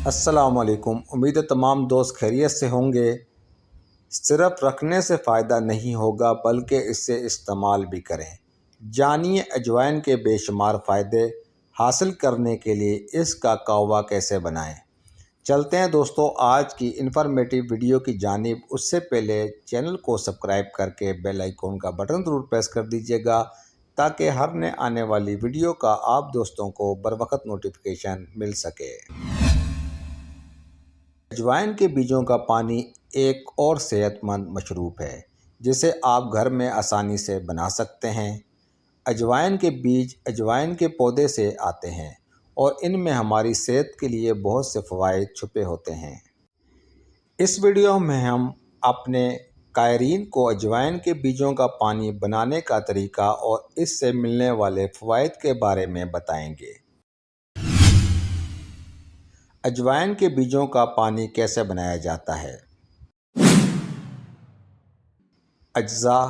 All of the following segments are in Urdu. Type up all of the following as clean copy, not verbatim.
السلام علیکم۔ امید ہے تمام دوست خیریت سے ہوں گے۔ صرف رکھنے سے فائدہ نہیں ہوگا بلکہ اس سے استعمال بھی کریں۔ جانیے اجوائن کے بے شمار فائدے حاصل کرنے کے لیے اس کا قہوہ کیسے بنائیں۔ چلتے ہیں دوستو آج کی انفارمیٹیو ویڈیو کی جانب۔ اس سے پہلے چینل کو سبسکرائب کر کے بیل آئیکن کا بٹن ضرور پریس کر دیجیے گا تاکہ ہر نئے آنے والی ویڈیو کا آپ دوستوں کو بروقت نوٹیفیکیشن مل سکے۔ اجوائن کے بیجوں کا پانی ایک اور صحت مند مشروب ہے جسے آپ گھر میں آسانی سے بنا سکتے ہیں۔ اجوائن کے بیج اجوائن کے پودے سے آتے ہیں اور ان میں ہماری صحت کے لیے بہت سے فوائد چھپے ہوتے ہیں۔ اس ویڈیو میں ہم اپنے قائرین کو اجوائن کے بیجوں کا پانی بنانے کا طریقہ اور اس سے ملنے والے فوائد کے بارے میں بتائیں گے۔ اجوائن کے بیجوں کا پانی کیسے بنایا جاتا ہے؟ اجزاء: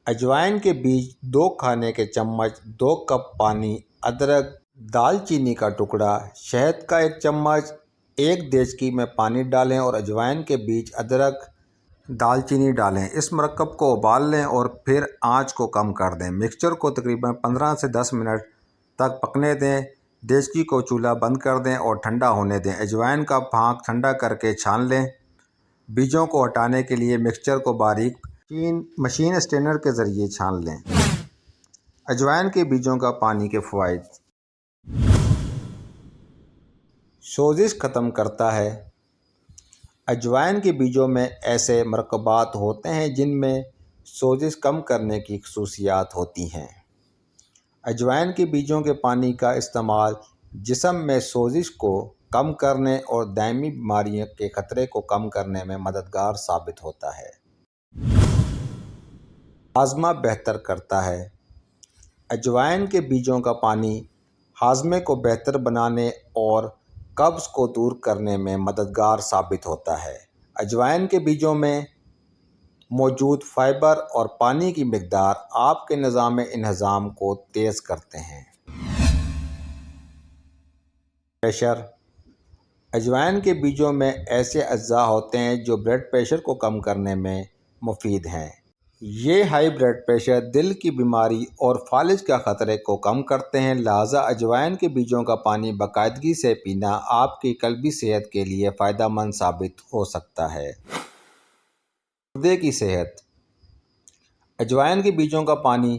اجوائن کے بیج 2 کھانے کے چمچ، 2 کپ پانی، ادرک، دال چینی کا ٹکڑا، شہد کا 1 چمچ، 1 دیچکی میں پانی ڈالیں اور اجوائن کے بیج، ادرک، دال چینی ڈالیں۔ اس مرکب کو ابال لیں اور پھر آنچ کو کم کر دیں۔ مکسچر کو تقریباً 15 سے 10 منٹ تک پکنے دیں۔ دیچکی کو چولہا بند کر دیں اور ٹھنڈا ہونے دیں۔ اجوائن کا پھاق ٹھنڈا کر کے چھان لیں۔ بیجوں کو ہٹانے کے لیے مکسچر کو باریک مشین اسٹینر کے ذریعے چھان لیں۔ اجوائن کے بیجوں کا پانی کے فوائد: سوزش ختم کرتا ہے۔ اجوائن کے بیجوں میں ایسے مرکبات ہوتے ہیں جن میں سوزش کم کرنے کی خصوصیات ہوتی ہیں۔ اجوائن کے بیجوں کے پانی کا استعمال جسم میں سوزش کو کم کرنے اور دائمی بیماریوں کے خطرے کو کم کرنے میں مددگار ثابت ہوتا ہے۔ ہاضمہ بہتر کرتا ہے۔ اجوائن کے بیجوں کا پانی ہاضمے کو بہتر بنانے اور قبض کو دور کرنے میں مددگار ثابت ہوتا ہے۔ اجوائن کے بیجوں میں موجود فائبر اور پانی کی مقدار آپ کے نظام ہضم کو تیز کرتے ہیں۔ پریشر: اجوائن کے بیجوں میں ایسے اجزاء ہوتے ہیں جو بلڈ پریشر کو کم کرنے میں مفید ہیں۔ یہ ہائی بلڈ پریشر، دل کی بیماری اور فالج کے خطرے کو کم کرتے ہیں۔ لہٰذا اجوائن کے بیجوں کا پانی باقاعدگی سے پینا آپ کی قلبی صحت کے لیے فائدہ مند ثابت ہو سکتا ہے۔ گردے کی صحت: اجوائن کے بیجوں کا پانی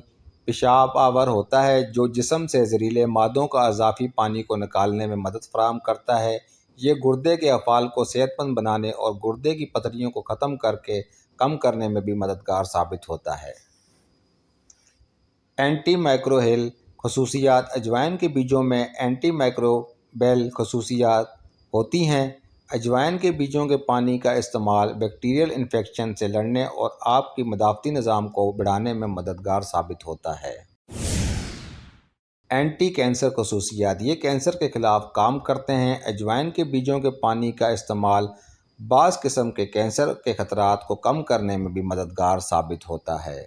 پیشاب آور ہوتا ہے جو جسم سے زہریلے مادوں کا اضافی پانی کو نکالنے میں مدد فراہم کرتا ہے۔ یہ گردے کے افعال کو صحت مند بنانے اور گردے کی پتھریوں کو ختم کم کرنے میں بھی مددگار ثابت ہوتا ہے۔ اینٹی مائکروبیل خصوصیات: اجوائن کے بیجوں میں اینٹی مائکروبیل خصوصیات ہوتی ہیں۔ اجوائن کے بیجوں کے پانی کا استعمال بیکٹیریل انفیکشن سے لڑنے اور آپ کی مدافعتی نظام کو بڑھانے میں مددگار ثابت ہوتا ہے۔ اینٹی کینسر خصوصیات: یہ کینسر کے خلاف کام کرتے ہیں۔ اجوائن کے بیجوں کے پانی کا استعمال بعض قسم کے کینسر کے خطرات کو کم کرنے میں بھی مددگار ثابت ہوتا ہے۔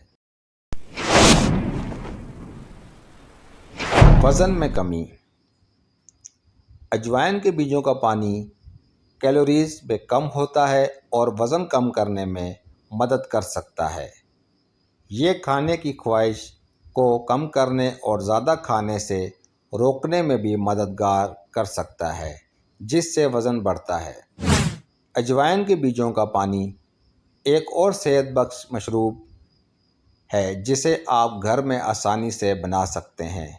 وزن میں کمی: اجوائن کے بیجوں کا پانی کیلوریز میں کم ہوتا ہے اور وزن کم کرنے میں مدد کر سکتا ہے۔ یہ کھانے کی خواہش کو کم کرنے اور زیادہ کھانے سے روکنے میں بھی مددگار کر سکتا ہے جس سے وزن بڑھتا ہے۔ اجوائن کے بیجوں کا پانی ایک اور صحت بخش مشروب ہے جسے آپ گھر میں آسانی سے بنا سکتے ہیں۔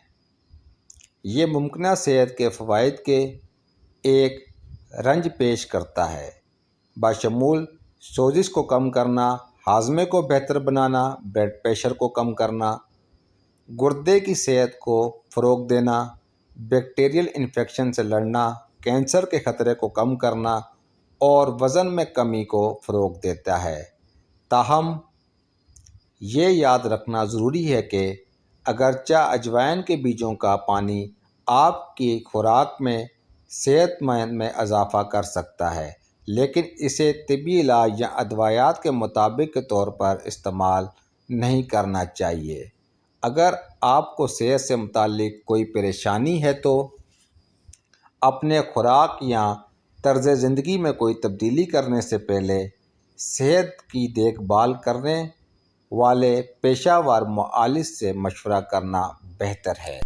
یہ ممکنہ صحت کے فوائد کے ایک رینج پیش کرتا ہے بشمول سوزش کو کم کرنا، ہاضمے کو بہتر بنانا، بلڈ پریشر کو کم کرنا، گردے کی صحت کو فروغ دینا، بیکٹیریل انفیکشن سے لڑنا، کینسر کے خطرے کو کم کرنا اور وزن میں کمی کو فروغ دیتا ہے۔ تاہم یہ یاد رکھنا ضروری ہے کہ اگرچہ اجوائن کے بیجوں کا پانی آپ کی خوراک میں صحت میں اضافہ کر سکتا ہے لیکن اسے طبی علاج یا ادویات کے مطابق کے طور پر استعمال نہیں کرنا چاہیے۔ اگر آپ کو صحت سے متعلق کوئی پریشانی ہے تو اپنے خوراک یا طرز زندگی میں کوئی تبدیلی کرنے سے پہلے صحت کی دیکھ بھال کرنے والے پیشہ ور معالج سے مشورہ کرنا بہتر ہے۔